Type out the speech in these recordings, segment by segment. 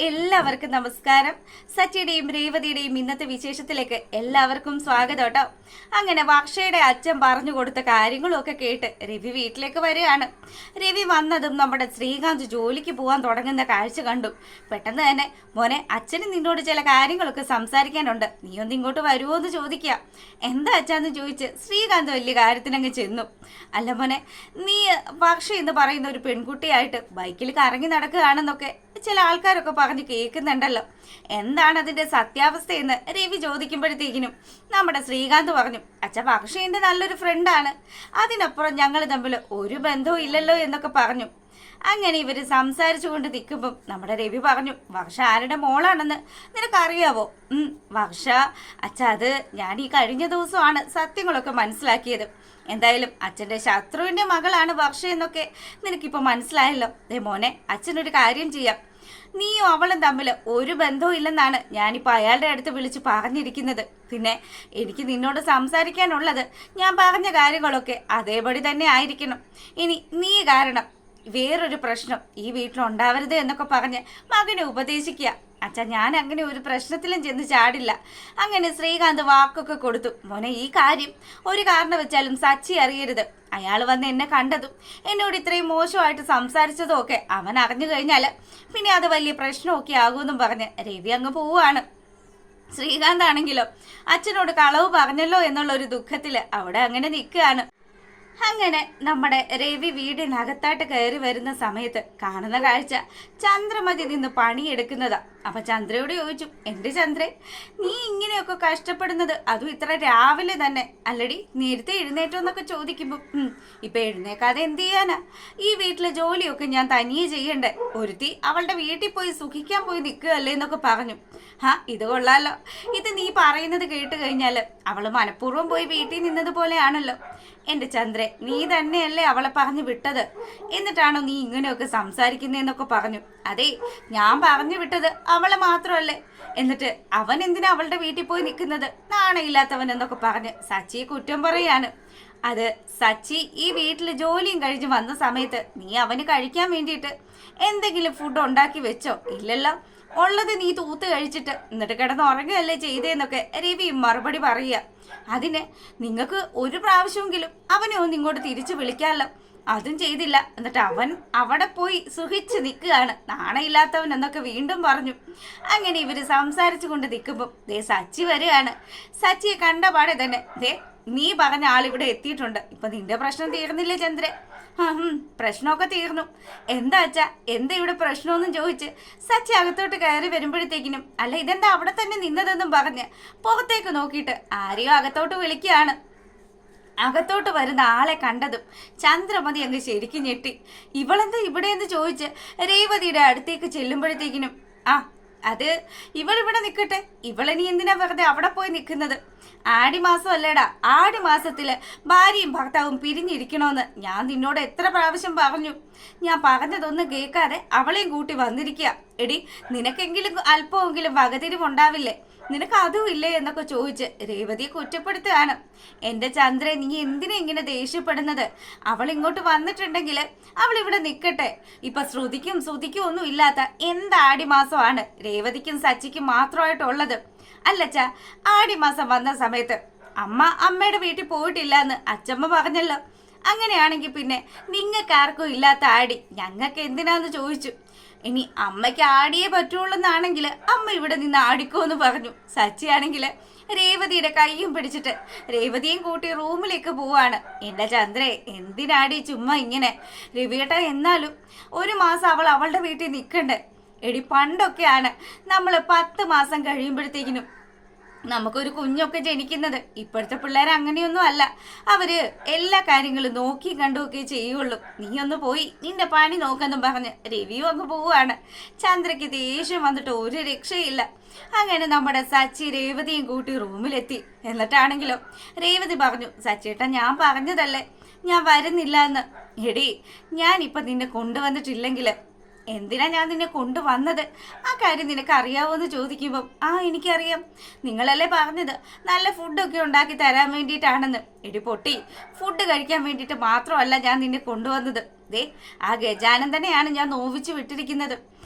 എല്ലാവർക്കും നമസ്കാരം. സച്ചിയുടെയും രേവതിയുടെയും ഇന്നത്തെ വിശേഷത്തിലേക്ക് എല്ലാവർക്കും സ്വാഗതം കേട്ടോ. അങ്ങനെ വർഷയുടെ അച്ഛൻ പറഞ്ഞു കൊടുത്ത കാര്യങ്ങളൊക്കെ കേട്ട് രവി വീട്ടിലേക്ക് വരികയാണ്. രവി വന്നതും നമ്മുടെ ശ്രീകാന്ത് ജോലിക്ക് പോകാൻ തുടങ്ങുന്ന കാഴ്ച കണ്ടു. പെട്ടെന്ന് തന്നെ മോനെ, അച്ഛന് നിന്നോട് ചില കാര്യങ്ങളൊക്കെ സംസാരിക്കാനുണ്ട്, നീ ഒന്ന് ഇങ്ങോട്ട് വരുമോ എന്ന് ചോദിക്കുക. എന്താ അച്ഛാന്ന് ചോദിച്ച് ശ്രീകാന്ത് വലിയ കാര്യത്തിനങ്ങ് ചെന്നു. അല്ല മോനെ, നീ വർഷ എന്ന് പറയുന്ന ഒരു പെൺകുട്ടിയായിട്ട് ബൈക്കിൽ കറങ്ങി നടക്കുകയാണെന്നൊക്കെ ചില ആൾക്കാരൊക്കെ പറഞ്ഞ് കേൾക്കുന്നുണ്ടല്ലോ, എന്താണ് അതിന്റെ സത്യാവസ്ഥയെന്ന് രവി ചോദിക്കുമ്പോഴത്തേക്കിനും നമ്മുടെ ശ്രീകാന്ത് പറഞ്ഞു, അച്ഛ വർഷയുടെ നല്ലൊരു ഫ്രണ്ടാണ്, അതിനപ്പുറം ഞങ്ങൾ തമ്മിൽ ഒരു ബന്ധവും ഇല്ലല്ലോ എന്നൊക്കെ പറഞ്ഞു. അങ്ങനെ ഇവര് സംസാരിച്ചു കൊണ്ട് നിൽക്കുമ്പം നമ്മുടെ രവി പറഞ്ഞു, വർഷ ആരുടെ മോളാണെന്ന് നിനക്കറിയാവോ? വർഷ അച്ഛ, അത് ഞാൻ ഈ കഴിഞ്ഞ ദിവസമാണ് സത്യങ്ങളൊക്കെ മനസ്സിലാക്കിയത്. എന്തായാലും അച്ഛൻ്റെ ശത്രുവിൻ്റെ മകളാണ് വർഷ എന്നൊക്കെ നിനക്കിപ്പോൾ മനസ്സിലായല്ലോ. മോനെ, അച്ഛനൊരു കാര്യം ചെയ്യാം, നീയും അവളും തമ്മിൽ ഒരു ബന്ധവും ഇല്ലെന്നാണ് ഞാനിപ്പോൾ അയാളുടെ അടുത്ത് വിളിച്ച് പറഞ്ഞിരിക്കുന്നത്. പിന്നെ എനിക്ക് നിന്നോട് സംസാരിക്കാനുള്ളത് ഞാൻ പറഞ്ഞ കാര്യങ്ങളൊക്കെ അതേപടി തന്നെ ആയിരിക്കണം. ഇനി നീ കാരണം വേറൊരു പ്രശ്നം ഈ വീട്ടിലുണ്ടാവരുത് എന്നൊക്കെ പറഞ്ഞ് മകനെ ഉപദേശിക്കുക. അച്ഛാ, ഞാൻ അങ്ങനെ ഒരു പ്രശ്നത്തിലും ചെന്ന് ചാടില്ല. അങ്ങനെ ശ്രീകാന്ത് വാക്കൊക്കെ കൊടുത്തു. മോനെ, ഈ കാര്യം ഒരു കാരണം വെച്ചാലും സച്ചി അറിയരുത്. അയാൾ വന്ന് എന്നെ കണ്ടതും എന്നോട് ഇത്രയും മോശമായിട്ട് സംസാരിച്ചതും ഒക്കെ അവൻ അറിഞ്ഞു കഴിഞ്ഞാൽ പിന്നെ അത് വലിയ പ്രശ്നമൊക്കെ ആകുമെന്നും പറഞ്ഞ് രവി അങ്ങ് പോവുകയാണ്. ശ്രീകാന്ത് ആണെങ്കിലോ അച്ഛനോട് കളവ് പറഞ്ഞല്ലോ എന്നുള്ള ഒരു ദുഃഖത്തിൽ അവിടെ അങ്ങനെ നിൽക്കുകയാണ്. അങ്ങനെ നമ്മുടെ രവി വീടിനകത്തായിട്ട് കയറി വരുന്ന സമയത്ത് കാണുന്ന കാഴ്ച ചന്ദ്രമതി നിന്ന് പണിയെടുക്കുന്നതാ. അപ്പൊ ചന്ദ്രയോട് ചോദിച്ചു, എന്റെ ചന്ദ്രേ, നീ ഇങ്ങനെയൊക്കെ കഷ്ടപ്പെടുന്നത് അതും ഇത്ര രാവിലെ തന്നെ അല്ലടി, നേരത്തെ എഴുന്നേറ്റോ എന്നൊക്കെ ചോദിക്കുമ്പോൾ ഇപ്പൊ എഴുന്നേക്കാതെ എന്ത് ചെയ്യാനാ? ഈ വീട്ടിലെ ജോലിയൊക്കെ ഞാൻ തനിയെ ചെയ്യണ്ടേ? ഒരുത്തി അവളുടെ വീട്ടിൽ പോയി സുഖിക്കാൻ പോയി നിൽക്കുകയല്ലേ എന്നൊക്കെ പറഞ്ഞു. ഇത് കൊള്ളാലോ, ഇത് നീ പറയുന്നത് കേട്ട് കഴിഞ്ഞാല് അവള് മനഃപൂർവ്വം പോയി വീട്ടിൽ നിന്നതുപോലെയാണല്ലോ. എന്റെ ചന്ദ്രൻ, നീ തന്നെയല്ലേ അവളെ പറഞ്ഞു വിട്ടത്, എന്നിട്ടാണോ നീ ഇങ്ങനെയൊക്കെ സംസാരിക്കുന്നതെന്നൊക്കെ പറഞ്ഞു. അതെ, ഞാൻ പറഞ്ഞു വിട്ടത് അവളെ മാത്രമല്ലേ, എന്നിട്ട് അവൻ എന്തിനാ അവളുടെ വീട്ടിൽ പോയി നിൽക്കുന്നത്, നാണയില്ലാത്തവൻ എന്നൊക്കെ പറഞ്ഞ് സച്ചിയെ കുറ്റം പറയാണ്. അത് സച്ചി ഈ വീട്ടിൽ ജോലിയും കഴിഞ്ഞ് വന്ന സമയത്ത് നീ അവന് കഴിക്കാൻ വേണ്ടിയിട്ട് എന്തെങ്കിലും ഫുഡ് ഉണ്ടാക്കി വെച്ചോ? ഇല്ലല്ലോ, ഉള്ളത് നീ തൂത്ത് കഴിച്ചിട്ട് എന്നിട്ട് കിടന്ന് ഉറങ്ങുകയല്ലേ ചെയ്തേന്നൊക്കെ രവി മറുപടി പറയുക. അതിന് നിങ്ങൾക്ക് ഒരു പ്രാവശ്യമെങ്കിലും അവനെ ഒന്ന് ഇങ്ങോട്ട് തിരിച്ചു വിളിക്കാമല്ലോ, അതും ചെയ്തില്ല. എന്നിട്ട് അവൻ അവിടെ പോയി സുഖിച്ച് നിൽക്കുകയാണ്, നാണയില്ലാത്തവൻ എന്നൊക്കെ വീണ്ടും പറഞ്ഞു. അങ്ങനെ ഇവര് സംസാരിച്ചു കൊണ്ട് നിൽക്കുമ്പോൾ ദേ സച്ചി വരികയാണ്. സച്ചിയെ കണ്ട പാടെ തന്നെ, ദേ നീ പറഞ്ഞ ആളിവിടെ എത്തിയിട്ടുണ്ട്, ഇപ്പൊ നിന്റെ പ്രശ്നം തീർന്നില്ലേ ചന്ദ്രൻ? പ്രശ്നമൊക്കെ തീർന്നു. എന്താ അച്ഛാ, എന്താ ഇവിടെ പ്രശ്നമൊന്നും ചോദിച്ച് സച്ചി അകത്തോട്ട് കയറി വരുമ്പോഴത്തേക്കിനും, അല്ല ഇതെന്താ അവിടെ തന്നെ നിന്നതെന്നും പറഞ്ഞ് പുറത്തേക്ക് നോക്കിയിട്ട് ആരെയോ അകത്തോട്ട് വിളിക്കുകയാണ്. അകത്തോട്ട് വരുന്ന ആളെ കണ്ടതും ചന്ദ്രമതി അങ്ങ് ശരിക്കും ഞെട്ടി. ഇവളെന്താ ഇവിടെ എന്ന് ചോദിച്ച് രേവതിയുടെ അടുത്തേക്ക് ചെല്ലുമ്പോഴത്തേക്കിനും, അത് ഇവളിവിടെ നിൽക്കട്ടെ, ഇവളിനി എന്തിനാ വെറുതെ അവിടെ പോയി നിൽക്കുന്നത്? ആടിമാസം അല്ലേടാ, ആടിമാസത്തില് ഭാര്യയും ഭർത്താവും പിരിഞ്ഞിരിക്കണോന്ന് ഞാൻ നിന്നോട് എത്ര പ്രാവശ്യം പറഞ്ഞു. ഞാൻ പറഞ്ഞതൊന്നും കേൾക്കാതെ അവളെയും കൂട്ടി വന്നിരിക്കുക. എടി, നിനക്കെങ്കിലും അല്പമെങ്കിലും വകതിരിവുണ്ടാവില്ലേ? നിനക്ക് അതും ഇല്ലേ എന്നൊക്കെ ചോദിച്ച് രേവതിയെ കുറ്റപ്പെടുത്തുകയാണ്. എന്റെ ചന്ദ്രൻ, നീ എന്തിനാ ഇങ്ങനെ ദേഷ്യപ്പെടുന്നത്? അവൾ ഇങ്ങോട്ട് വന്നിട്ടുണ്ടെങ്കിൽ അവൾ ഇവിടെ നിൽക്കട്ടെ. ഇപ്പൊ ശ്രുതിക്കും ഒന്നും ഇല്ലാത്ത എന്താടിമാസമാണ് രേവതിക്കും സച്ചിക്കും മാത്രമായിട്ടുള്ളത്. അല്ലച്ചാ, ആടിമാസം വന്ന സമയത്ത് അമ്മയുടെ വീട്ടിൽ പോയിട്ടില്ല എന്ന് അച്ചമ്മ പറഞ്ഞല്ലോ. അങ്ങനെയാണെങ്കിൽ പിന്നെ നിങ്ങൾക്കാർക്കും ഇല്ലാത്ത ആടി ഞങ്ങൾക്ക് എന്തിനാന്ന് ചോദിച്ചു. ഇനി അമ്മയ്ക്ക് ആടിയേ പറ്റുള്ളൂ എന്നാണെങ്കിൽ അമ്മ ഇവിടെ നിന്ന് ആടിക്കോന്ന് പറഞ്ഞു. സച്ചിയാണെങ്കിൽ രേവതിയുടെ കൈയും പിടിച്ചിട്ട് രേവതിയും കൂട്ടി റൂമിലേക്ക് പോവാണ്. എന്റെ ചന്ദ്രേ, എന്തിനാടി ചുമ്മാ ഇങ്ങനെ? രവിയേട്ട, എന്നാലും ഒരു മാസം അവൾ അവളുടെ വീട്ടിൽ നിൽക്കണ്ടേ? എടി, പണ്ടൊക്കെയാണ് നമ്മൾ 10 മാസം കഴിയുമ്പോഴത്തേക്കിനും നമുക്കൊരു കുഞ്ഞൊക്കെ ജനിക്കുന്നത്. ഇപ്പോഴത്തെ പിള്ളേർ അങ്ങനെയൊന്നും അല്ല, അവര് എല്ലാ കാര്യങ്ങളും നോക്കി കണ്ടുമൊക്കെ ചെയ്യുള്ളൂ. നീ ഒന്ന് പോയി നിന്റെ പണി നോക്കെന്നും പറഞ്ഞ് രവിയും അങ്ങ് പോവാണ്. ചന്ദ്രയ്ക്ക് ദേഷ്യം വന്നിട്ട് ഒരു രക്ഷയില്ല. അങ്ങനെ നമ്മുടെ സച്ചി രേവതിയും കൂട്ടി റൂമിലെത്തി. എന്നിട്ടാണെങ്കിലോ രേവതി പറഞ്ഞു, സച്ചിയേട്ടാ, ഞാൻ പറഞ്ഞതല്ലേ ഞാൻ വരുന്നില്ല എന്ന്. എടി, ഞാനിപ്പം നിന്നെ കൊണ്ടുവന്നിട്ടില്ലെങ്കിൽ എന്തിനാ ഞാൻ നിന്നെ കൊണ്ടുവന്നത്? ആ കാര്യം നിനക്ക് അറിയാവോന്ന് ചോദിക്കുമ്പം എനിക്കറിയാം, നിങ്ങളല്ലേ പറഞ്ഞത് നല്ല ഫുഡൊക്കെ ഉണ്ടാക്കി തരാൻ വേണ്ടിയിട്ടാണെന്ന്. എടി പൊട്ടി, ഫുഡ് കഴിക്കാൻ വേണ്ടിയിട്ട് മാത്രമല്ല ഞാൻ നിന്നെ കൊണ്ടുവന്നത്. ദേ ആ ഗജാനന്ദനെയാണ് ഞാൻ നോവിച്ചു വിട്ടിരിക്കുന്നത്.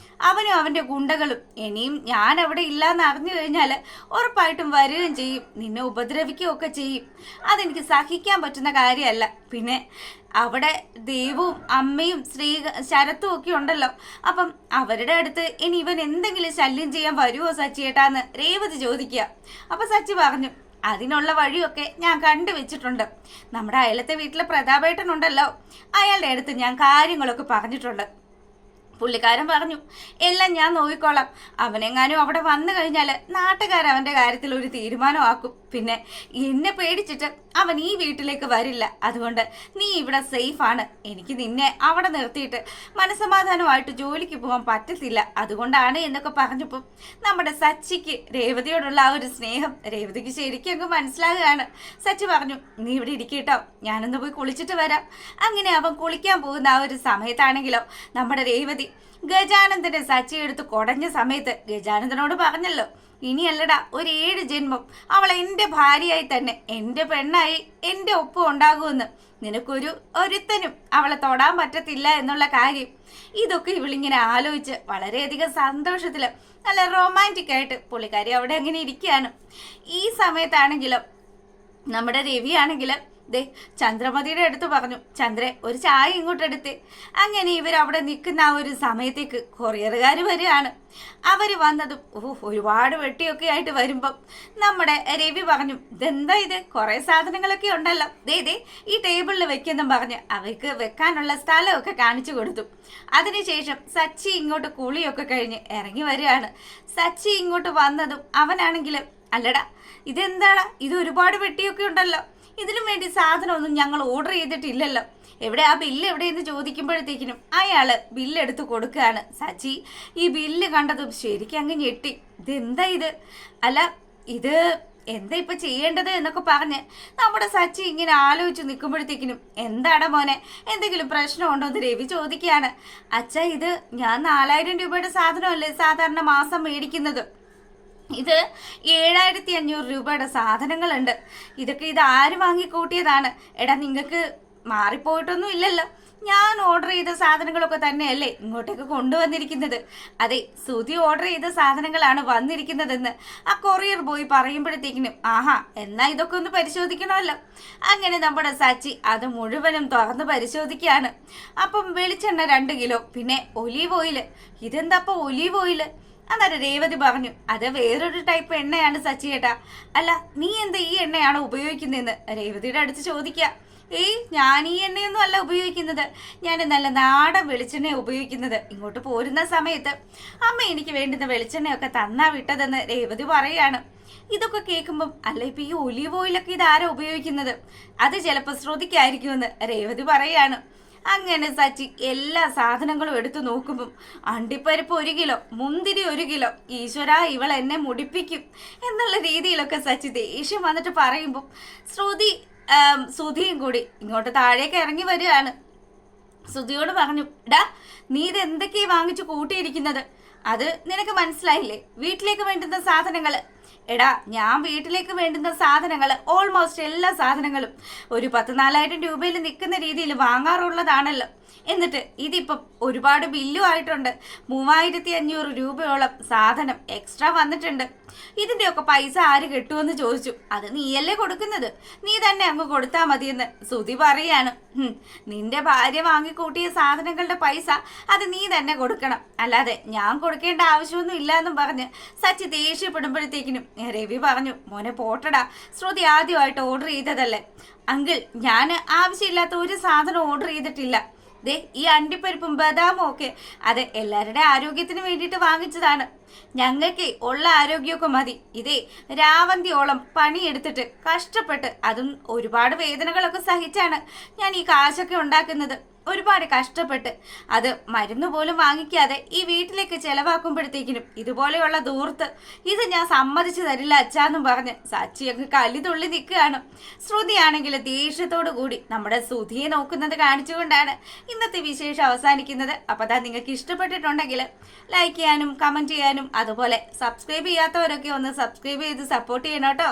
അവനും അവന്റെ ഗുണ്ടകളും ഇനിയും ഞാൻ അവിടെ ഇല്ലാന്ന് അറിഞ്ഞു കഴിഞ്ഞാൽ ഉറപ്പായിട്ടും വരികയും ചെയ്യും, നിന്നെ ഉപദ്രവിക്കുകയൊക്കെ ചെയ്യും. അതെനിക്ക് സഹിക്കാൻ പറ്റുന്ന കാര്യമല്ല. പിന്നെ അവിടെ ദേവും അമ്മയും ശരത്തും ഒക്കെ ഉണ്ടല്ലോ, അപ്പം അവരുടെ അടുത്ത് ഇനി ഇവൻ എന്തെങ്കിലും ശല്യം ചെയ്യാൻ വരുമോ സച്ചിയേട്ടാന്ന് രേവതി ചോദിക്കുക. അപ്പൊ സച്ചി പറഞ്ഞു, അതിനുള്ള വഴിയൊക്കെ ഞാൻ കണ്ടുവച്ചിട്ടുണ്ട്. നമ്മുടെ അയലത്തെ വീട്ടിലെ പ്രതാപേട്ടനുണ്ടല്ലോ, അയാളുടെ അടുത്ത് ഞാൻ കാര്യങ്ങളൊക്കെ പറഞ്ഞിട്ടുണ്ട്. പുള്ളിക്കാരൻ പറഞ്ഞു, എല്ലാം ഞാൻ നോക്കിക്കോളാം. അവനെങ്ങാനും അവിടെ വന്നു കഴിഞ്ഞാൽ നാട്ടുകാരവൻ്റെ കാര്യത്തിൽ ഒരു തീരുമാനമാക്കും. പിന്നെ എന്നെ പേടിച്ചിട്ട് അവൻ ഈ വീട്ടിലേക്ക് വരില്ല. അതുകൊണ്ട് നീ ഇവിടെ സേഫാണ്. എനിക്ക് നിന്നെ അവിടെ നിർത്തിയിട്ട് മനസമാധാനമായിട്ട് ജോലിക്ക് പോകാൻ പറ്റത്തില്ല. അതുകൊണ്ടാണ് എന്നൊക്കെ പറഞ്ഞപ്പോൾ നമ്മുടെ സച്ചിക്ക് രേവതിയോടുള്ള ആ ഒരു സ്നേഹം രേവതിക്ക് ശരിക്കും അങ്ങ് മനസ്സിലാകുകയാണ്. സച്ചി പറഞ്ഞു, നീ ഇവിടെ ഇരിക്കട്ടോ, ഞാനൊന്ന് പോയി കുളിച്ചിട്ട് വരാം. അങ്ങനെ അവൻ കുളിക്കാൻ പോകുന്ന ആ ഒരു സമയത്താണെങ്കിലോ നമ്മുടെ രേവതി ഗജാനന്ദന്റെ സച്ചി എടുത്ത് കൊടഞ്ഞ സമയത്ത് ഗജാനന്ദനോട് പറഞ്ഞല്ലോ, ഇനിയല്ലടാ ഒരു 7 ജന്മം അവൾ എൻ്റെ ഭാര്യയായി തന്നെ, എൻ്റെ പെണ്ണായി എൻ്റെ ഒപ്പം ഉണ്ടാകുമെന്ന്. ഒരുത്തനും അവളെ തൊടാൻ പറ്റത്തില്ല എന്നുള്ള കാര്യം. ഇതൊക്കെ ഇവളിങ്ങനെ ആലോചിച്ച് വളരെയധികം സന്തോഷത്തില് നല്ല റൊമാൻറ്റിക് ആയിട്ട് പുള്ളിക്കാരി അവിടെ അങ്ങനെ ഇരിക്കുകയാണ്. ഈ സമയത്താണെങ്കിലും നമ്മുടെ രവി ആണെങ്കിലും ദേ ചന്ദ്രമതിയുടെ അടുത്ത് പറഞ്ഞു, ചന്ദ്രൻ ഒരു ചായ ഇങ്ങോട്ടെടുത്ത്. അങ്ങനെ ഇവരവിടെ നിൽക്കുന്ന ആ ഒരു സമയത്തേക്ക് കൊറിയറുകാർ വരികയാണ്. അവർ വന്നതും ഒരുപാട് വെട്ടിയൊക്കെ ആയിട്ട് വരുമ്പം നമ്മുടെ രവി പറഞ്ഞു, ഇതെന്താ ഇത്, കുറെ സാധനങ്ങളൊക്കെ ഉണ്ടല്ലോ, ദേ ഈ ടേബിളിൽ വെക്കെന്നും പറഞ്ഞ് അവർക്ക് വെക്കാനുള്ള സ്ഥലമൊക്കെ കാണിച്ചു കൊടുത്തു. അതിനുശേഷം സച്ചി ഇങ്ങോട്ട് കുളിയൊക്കെ കഴിഞ്ഞ് ഇറങ്ങി വരികയാണ്. സച്ചി ഇങ്ങോട്ട് വന്നതും അവനാണെങ്കിൽ, അല്ലടാ ഇതെന്താടാ, ഇത് ഒരുപാട് വെട്ടിയൊക്കെ ഉണ്ടല്ലോ, ഇതിനു വേണ്ടി സാധനമൊന്നും ഞങ്ങൾ ഓർഡർ ചെയ്തിട്ടില്ലല്ലോ, എവിടെ ആ ബില്ല് എവിടെയെന്ന് ചോദിക്കുമ്പോഴത്തേക്കിനും അയാള് ബില്ലെടുത്ത് കൊടുക്കുകയാണ്. സച്ചി ഈ ബില്ല് കണ്ടതും ശരിക്കും അങ്ങ് ഞെട്ടി. ഇതെന്താ ഇത്, അല്ല ഇത് എന്താ ഇപ്പൊ ചെയ്യേണ്ടത് എന്നൊക്കെ പറഞ്ഞ് നമ്മുടെ സച്ചി ഇങ്ങനെ ആലോചിച്ച് നിൽക്കുമ്പോഴത്തേക്കിനും, എന്താടാ മോനെ എന്തെങ്കിലും പ്രശ്നമുണ്ടോ എന്ന് രവി ചോദിക്കുകയാണ്. അച്ഛാ ഇത് ഞാൻ 4000 രൂപയുടെ സാധനമല്ലേ സാധാരണ മാസം മേടിക്കുന്നത്, ഇത് 7500 രൂപയുടെ സാധനങ്ങളുണ്ട്. ഇത് ആര് വാങ്ങിക്കൂട്ടിയതാണ്? എടാ നിങ്ങൾക്ക് മാറിപ്പോയിട്ടൊന്നും ഇല്ലല്ലോ, ഞാൻ ഓർഡർ ചെയ്ത സാധനങ്ങളൊക്കെ തന്നെയല്ലേ ഇങ്ങോട്ടേക്ക് കൊണ്ടുവന്നിരിക്കുന്നത്. അതെ, സുധി ഓർഡർ ചെയ്ത സാധനങ്ങളാണ് വന്നിരിക്കുന്നതെന്ന് ആ കൊറിയർ ബോയ് പറയുമ്പോഴത്തേക്കിനും, ആഹാ എന്നാ ഇതൊക്കെ ഒന്ന് പരിശോധിക്കണമല്ലോ. അങ്ങനെ നമ്മുടെ സച്ചി അത് മുഴുവനും തുറന്ന് പരിശോധിക്കുകയാണ്. അപ്പം വെളിച്ചെണ്ണ 2 കിലോ, പിന്നെ ഒലീവ് ഓയില്. ഇതെന്താ ഒലീവ് ഓയില്? അന്നേരം രേവതി പറഞ്ഞു, അത് വേറൊരു ടൈപ്പ് എണ്ണയാണ് സച്ചിയേട്ടാ. അല്ല നീ എന്താ ഈ എണ്ണയാണോ ഉപയോഗിക്കുന്നതെന്ന് രേവതിയുടെ അടുത്ത് ചോദിക്കുക. ഞാൻ ഈ എണ്ണയൊന്നും അല്ല ഉപയോഗിക്കുന്നത്, ഞാൻ നല്ല നാടൻ വെളിച്ചെണ്ണ ഉപയോഗിക്കുന്നത്. ഇങ്ങോട്ട് പോരുന്ന സമയത്ത് അമ്മ എനിക്ക് വേണ്ടുന്ന വെളിച്ചെണ്ണയൊക്കെ തന്നാ വിട്ടതെന്ന് രേവതി പറയുകയാണ്. ഇതൊക്കെ കേൾക്കുമ്പം, അല്ല ഇപ്പൊ ഈ ഒലീവ് ഓയിലൊക്കെ ഇതാരാ ഉപയോഗിക്കുന്നത്? അത് ചിലപ്പോൾ ശ്രുതിക്കായിരിക്കുമെന്ന് രേവതി പറയുകയാണ്. അങ്ങനെ സച്ചി എല്ലാ സാധനങ്ങളും എടുത്തു നോക്കുമ്പം അണ്ടിപ്പരിപ്പ് 1 കിലോ, മുന്തിരി 1 കിലോ, ഈശ്വര ഇവൾ എന്നെ മുടിപ്പിക്കും എന്നുള്ള രീതിയിലൊക്കെ സച്ചി ദേഷ്യം വന്നിട്ട് പറയുമ്പം സുധിയും കൂടി ഇങ്ങോട്ട് താഴേക്ക് ഇറങ്ങി വരികയാണ്. സുധിയോട് പറഞ്ഞു, ഡാ നീ ഇത് എന്തൊക്കെയാ വാങ്ങിച്ചു കൂട്ടിയിരിക്കുന്നത്? അത് നിനക്ക് മനസ്സിലായില്ലേ? വീട്ടിലേക്ക് വേണ്ടുന്ന സാധനങ്ങൾ. എടാ ഞാൻ വീട്ടിലേക്ക് വേണ്ടുന്ന സാധനങ്ങൾ ഓൾമോസ്റ്റ് എല്ലാ സാധനങ്ങളും ഒരു 14,000 രൂപയിൽ നിൽക്കുന്ന രീതിയിൽ വാങ്ങാറുള്ളതാണല്ലോ. എന്നിട്ട് ഇതിപ്പം ഒരുപാട് ബില്ലും ആയിട്ടുണ്ട്. 3500 രൂപയോളം സാധനം എക്സ്ട്രാ വന്നിട്ടുണ്ട്. ഇതിൻ്റെയൊക്കെ പൈസ ആര് കെട്ടുമെന്ന് ചോദിച്ചു. അത് നീയല്ലേ കൊടുക്കുന്നത്, നീ തന്നെ അങ്ങ് കൊടുത്താൽ മതിയെന്ന് സുധി പറയാണ്. നിന്റെ ഭാര്യ വാങ്ങിക്കൂട്ടിയ സാധനങ്ങളുടെ പൈസ അത് നീ തന്നെ കൊടുക്കണം, അല്ലാതെ ഞാൻ കൊടുക്കേണ്ട ആവശ്യമൊന്നും ഇല്ല എന്നും പറഞ്ഞ് സച്ചി ദേഷ്യപ്പെടുമ്പോഴത്തേക്കിനും രവി പറഞ്ഞു, മോനെ പോട്ടടാ, ശ്രുതി ആദ്യമായിട്ട് ഓർഡർ ചെയ്തതല്ലേ. അങ്കിൾ ഞാൻ ആവശ്യമില്ലാത്ത ഒരു സാധനം ഓർഡർ ചെയ്തിട്ടില്ല. ദേ ഈ അണ്ടിപ്പരിപ്പും ബദാമും ഒക്കെ അത് എല്ലാവരുടെ ആരോഗ്യത്തിന് വേണ്ടിയിട്ട് വാങ്ങിച്ചതാണ്. ഞങ്ങൾക്ക് ഉള്ള ആരോഗ്യമൊക്കെ മതി. ഇതേ രാവന്തിയോളം പണിയെടുത്തിട്ട് കഷ്ടപ്പെട്ട് അതും ഒരുപാട് വേദനകളൊക്കെ സഹിച്ചാണ് ഞാൻ ഈ കാശൊക്കെ ഉണ്ടാക്കുന്നത്. ഒരുപാട് കഷ്ടപ്പെട്ട് അത് മരുന്ന് പോലും വാങ്ങിക്കാതെ ഈ വീട്ടിലേക്ക് ചെലവാക്കുമ്പോഴത്തേക്കിനും ഇതുപോലെയുള്ള ദൂർത്ത് ഇത് ഞാൻ സമ്മതിച്ചു തരില്ല അച്ഛാന്നും പറഞ്ഞ് സച്ചി അങ്ങ് കലി തുള്ളി നിൽക്കുകയാണ്. ശ്രുതിയാണെങ്കിൽ ദേഷ്യത്തോടു കൂടി നമ്മുടെ സുധിയെ നോക്കുന്നത് കാണിച്ചുകൊണ്ടാണ് ഇന്നത്തെ വിശേഷം അവസാനിക്കുന്നത്. അപ്പോൾ അതാ നിങ്ങൾക്ക് ഇഷ്ടപ്പെട്ടിട്ടുണ്ടെങ്കിൽ ലൈക്ക് ചെയ്യാനും കമൻറ്റ് ചെയ്യാനും അതുപോലെ സബ്സ്ക്രൈബ് ചെയ്യാത്തവരൊക്കെ ഒന്ന് സബ്സ്ക്രൈബ് ചെയ്ത് സപ്പോർട്ട് ചെയ്യണം കേട്ടോ.